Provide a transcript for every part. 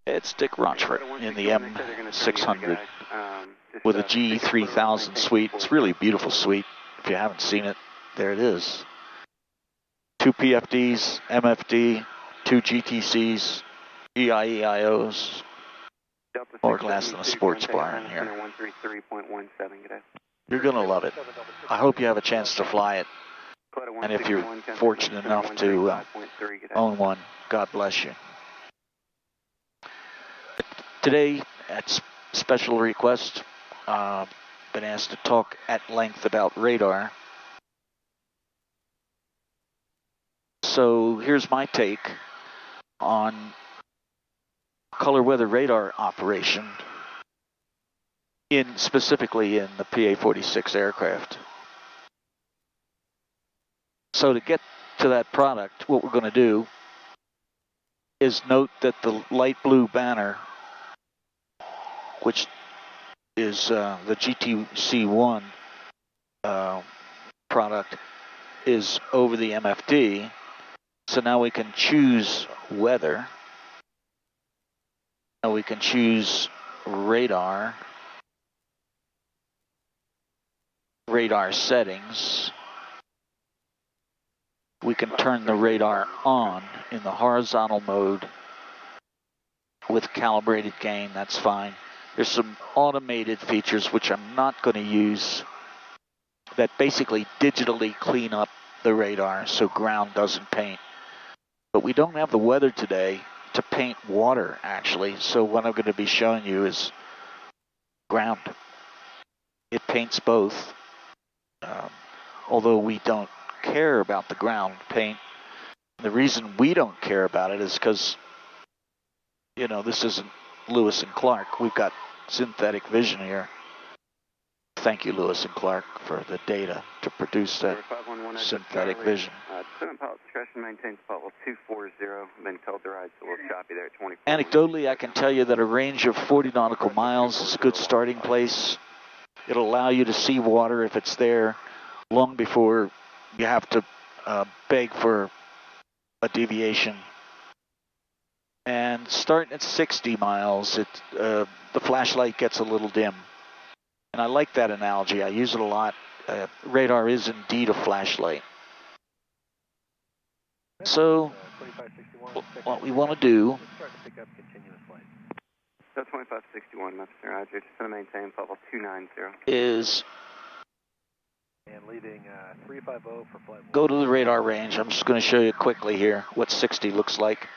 It's Dick Rochfort in the M600 with a G3000 suite. It's really a beautiful suite. If you haven't seen it, there it is. 2 PFDs, MFD, 2 GTCs, EIEIOs, more glass than a sports bar in here. You're going to love it. I hope you have a chance to fly it. And if you're fortunate enough to own one, God bless you. Today, at special request, been asked to talk at length about radar. So here's my take on color weather radar operation, specifically in the PA46 aircraft. So to get to that product, what we're going to do is note that the light blue banner, which is the GTC1 product, is over the MFD. So now we can choose weather. Now we can choose radar settings. We can turn the radar on in the horizontal mode with calibrated gain, that's fine. There's some automated features which I'm not going to use that basically digitally clean up the radar so ground doesn't paint. But we don't have the weather today to paint water, actually, so what I'm going to be showing you is ground. It paints both, although we don't care about the ground paint. The reason we don't care about it is because, you know, this isn't Lewis and Clark. We've got synthetic vision here. Thank you, Lewis and Clark, for the data to produce that synthetic vision. Anecdotally, I can tell you that a range of 40 nautical miles is a good starting place. It'll allow you to see water if it's there long before you have to beg for a deviation. And starting at 60 miles, the flashlight gets a little dim. And I like that analogy. I use it a lot. Radar is indeed a flashlight. So what we want to do is go to the radar range. I'm just going to show you quickly here what 60 looks like.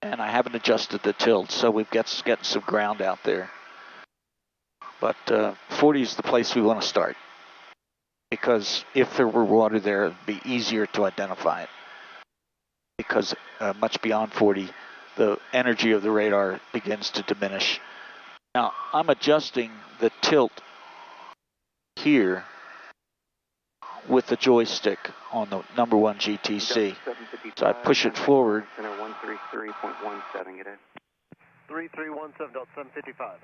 And I haven't adjusted the tilt, so we've getting some ground out there. But 40 is the place we want to start, because if there were water there, it would be easier to identify it. Because much beyond 40, the energy of the radar begins to diminish. Now, I'm adjusting the tilt here with the joystick on the number 1 GTC. So I push it forward. 3317.755.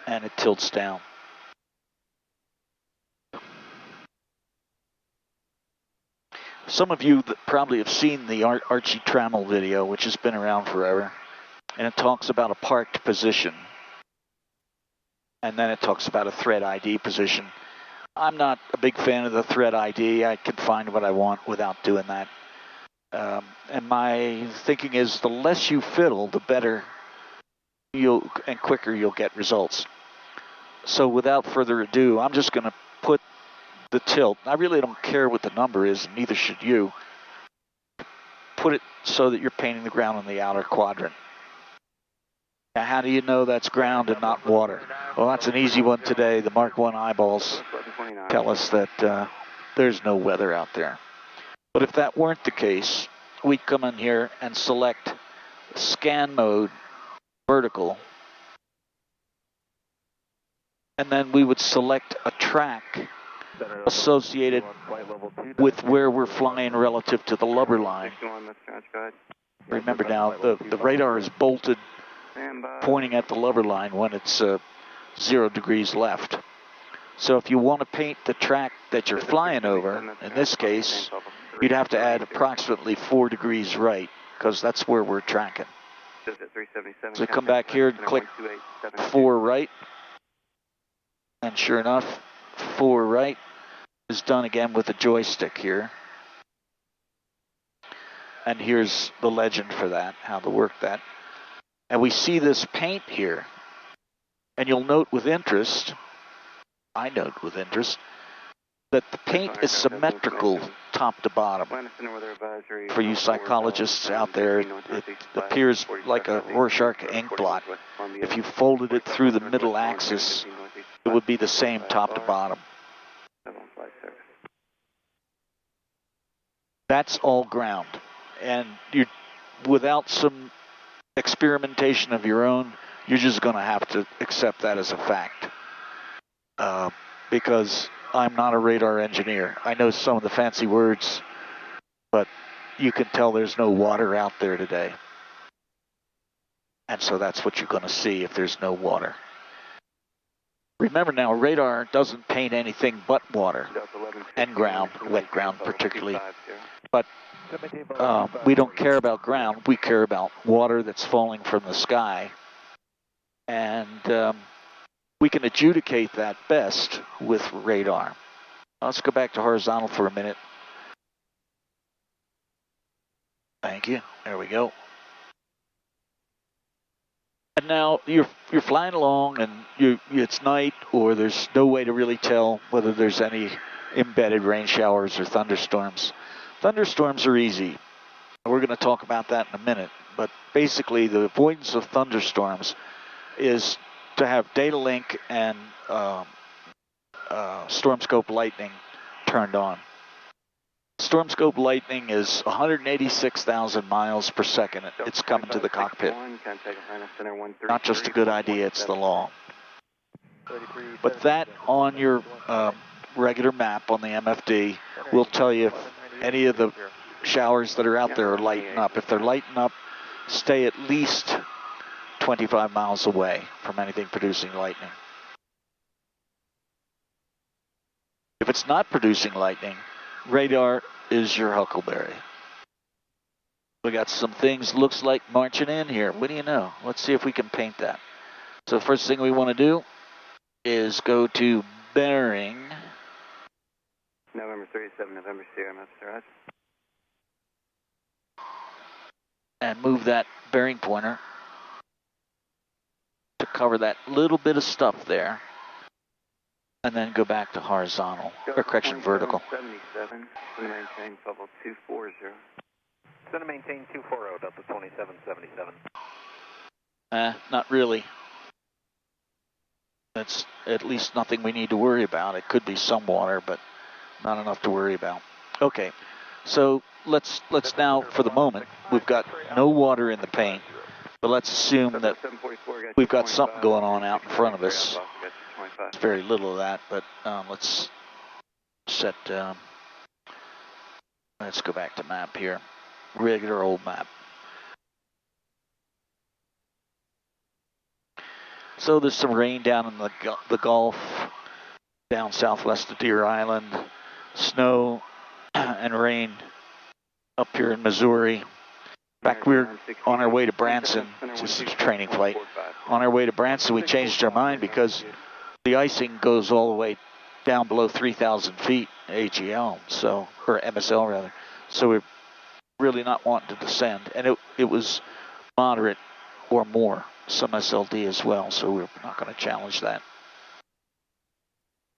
And it tilts down. Some of you that probably have seen the Archie Trammell video, which has been around forever, and it talks about a parked position, and then it talks about a thread ID position. I'm not a big fan of the thread ID. I can find what I want without doing that. And my thinking is the less you fiddle, the better and quicker you'll get results. So without further ado, I'm just going to put the tilt. I really don't care what the number is, and neither should you. Put it so that you're painting the ground in the outer quadrant. Now, how do you know that's ground and not water? Well, that's an easy one today. The Mark I eyeballs tell us that there's no weather out there. But if that weren't the case, we'd come in here and select scan mode vertical. And then we would select a track associated with where we're flying relative to the lubber line. Remember now, the radar is bolted pointing at the lubber line when it's 0 degrees left. So if you want to paint the track that you're flying over, in this case, you'd have to add approximately 4 degrees right because that's where we're tracking. Visit 377. So come back here and click 4 right. And sure enough, 4 right is done again with the joystick here. And here's the legend for that, how to work that. And we see this paint here. And you'll note with interest, I note with interest, that the paint is symmetrical top to bottom. For you psychologists out there, it appears like a Rorschach ink blot. If you folded it through the middle axis, it would be the same top to bottom. That's all ground. And you, without some experimentation of your own, you're just going to have to accept that as a fact. Because I'm not a radar engineer. I know some of the fancy words, but you can tell there's no water out there today. And so that's what you're going to see if there's no water. Remember now, radar doesn't paint anything but water and ground, wet ground particularly. But we don't care about ground. We care about water that's falling from the sky. And we can adjudicate that best with radar. Let's go back to horizontal for a minute. Thank you. There we go. And now you're flying along, and it's night, or there's no way to really tell whether there's any embedded rain showers or thunderstorms. Thunderstorms are easy. We're going to talk about that in a minute. But basically, the avoidance of thunderstorms is to have data link and storm scope lightning turned on. Storm scope lightning is 186,000 miles per second. It's coming to the cockpit. Not just a good idea, it's the law. But that on your regular map on the MFD will tell you if any of the showers that are out there are lighting up. If they're lighting up, stay at least 25 miles away from anything producing lightning. If it's not producing lightning, radar is your huckleberry. We got some things looks like marching in here. What do you know? Let's see if we can paint that. So the first thing we want to do is go to bearing. November 37, November Sierra, Master Certified. And move that bearing pointer to cover that little bit of stuff there. And then go back to horizontal, or correction, vertical. 77, going to maintain level 240. Going to maintain 240, Delta 2777. Not really. That's at least nothing we need to worry about. It could be some water, but not enough to worry about. Okay, so let's now, for the moment, we've got no water in the paint, but let's assume that we've got something going on out in front of us. There's very little of that, but let's set, let's go back to map here. Regular old map. So there's some rain down in the Gulf, down southwest of Deer Island, snow and rain up here in Missouri. In fact, we're on our way to Branson. This is a training flight. On our way to Branson, we changed our mind because the icing goes all the way down below 3,000 feet AGL, so, or MSL rather. So we're really not wanting to descend. And it was moderate or more, some SLD as well, so we're not going to challenge that.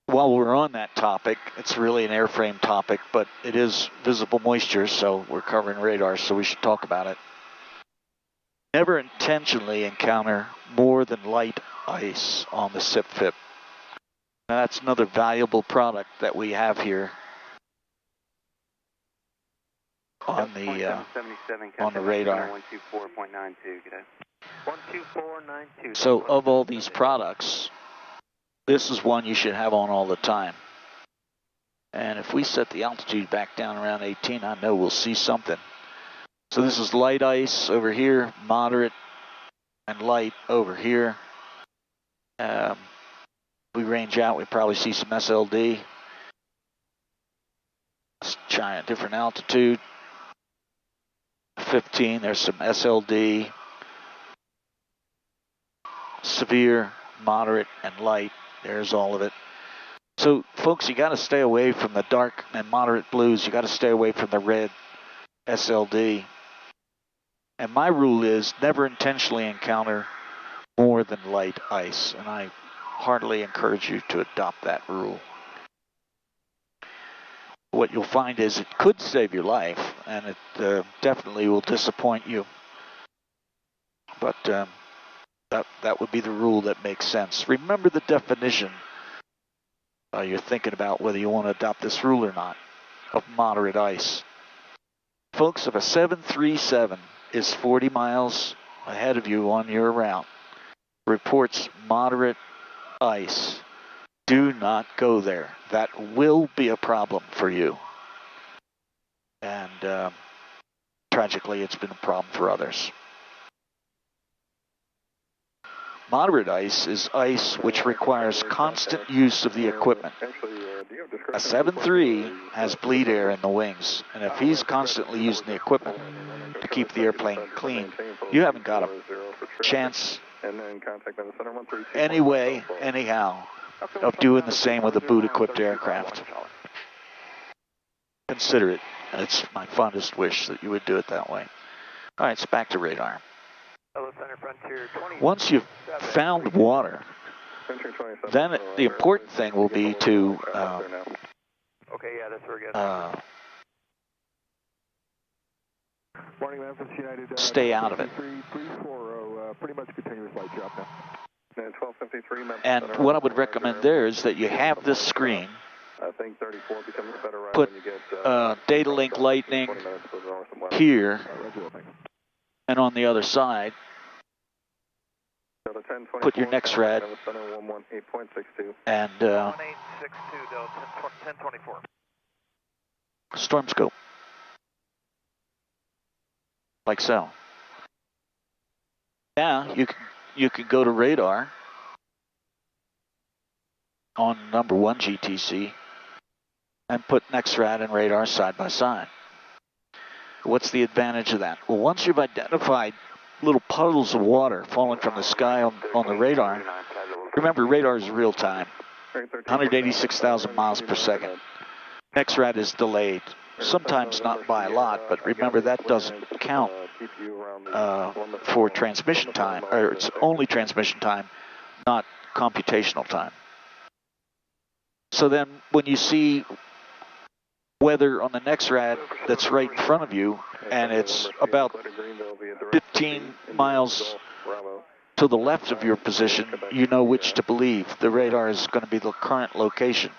While we're on that topic, it's really an airframe topic, but it is visible moisture, so we're covering radar, so we should talk about it. Never intentionally encounter more than light ice on the SIP-FIP. Now, that's another valuable product that we have here on the radar. 124.92. So of all these products, this is one you should have on all the time. And if we set the altitude back down around 18, I know we'll see something. So this is light ice over here, moderate and light over here. We range out, we probably see some SLD. Let's try a different altitude. 15, there's some SLD, severe, moderate, and light. There's all of it. So, folks, you got to stay away from the dark and moderate blues. You got to stay away from the red SLD. And my rule is never intentionally encounter more than light ice. And I heartily encourage you to adopt that rule. What you'll find is it could save your life, and it definitely will disappoint you. But that would be the rule that makes sense. Remember the definition. You're thinking about whether you want to adopt this rule or not, of moderate ice. Folks, if a 737 is 40 miles ahead of you on your route, reports moderate ice, do not go there. That will be a problem for you. And tragically, it's been a problem for others. Moderate ice is ice which requires constant use of the equipment. A 7.3 has bleed air in the wings, and if he's constantly using the equipment to keep the airplane clean, you haven't got a chance anyway, anyhow, of doing the same with a boot-equipped aircraft. Consider it. It's my fondest wish that you would do it that way. All right, it's back to radar. Once you've found water, then the important thing will be to stay out of it. And what I would recommend there is that you have this screen, put data link lightning here, and on the other side, put your next rad and storm scope, like so. Now you can go to radar on number 1 GTC and put NextRad and radar side by side. What's the advantage of that? Well, once you've identified little puddles of water falling from the sky on the radar, remember radar is real time, 186,000 miles per second. NextRad is delayed, sometimes not by a lot, but remember that doesn't count for transmission time, or it's only transmission time, not computational time. So then when you see weather on the NextRad that's right in front of you, and it's about 15 miles to the left of your position, you know which to believe. The radar is going to be the current location.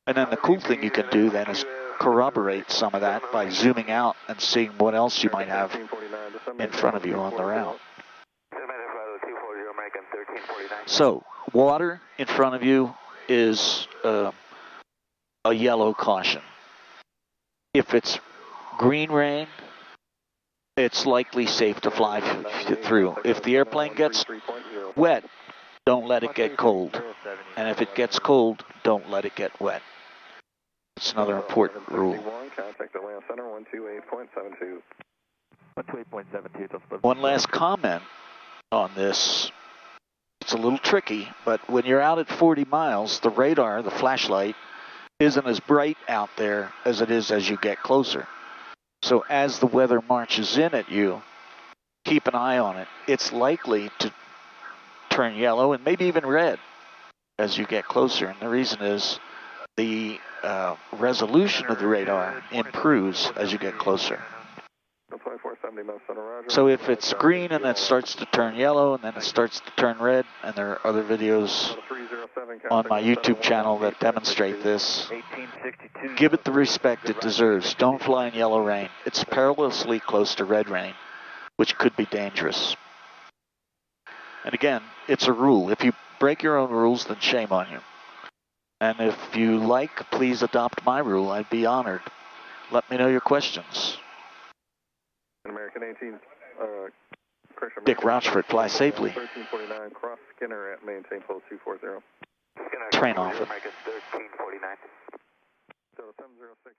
And then the cool thing you can do then is corroborate some of that by zooming out and seeing what else you might have in front of you on the route. So, water in front of you is a yellow caution. If it's green rain, it's likely safe to fly through. If the airplane gets wet, don't let it get cold. And if it gets cold, don't let it get wet. It's another important rule. One last comment on this. It's a little tricky, but when you're out at 40 miles, the radar, the flashlight, isn't as bright out there as it is as you get closer. So as the weather marches in at you, keep an eye on it. It's likely to turn yellow and maybe even red as you get closer. And the reason is the resolution of the radar improves as you get closer. So if it's green and it starts to turn yellow and then it starts to turn red, and there are other videos on my YouTube channel that demonstrate this, give it the respect it deserves. Don't fly in yellow rain. It's perilously close to red rain, which could be dangerous. And again, it's a rule. If you break your own rules, then shame on you. And if you like, please adopt my rule. I'd be honored. Let me know your questions. American 18, Dick Rochfort, fly safely. 1349, cross Skinner at maintain pole 240. Train off. American 1349. So 706.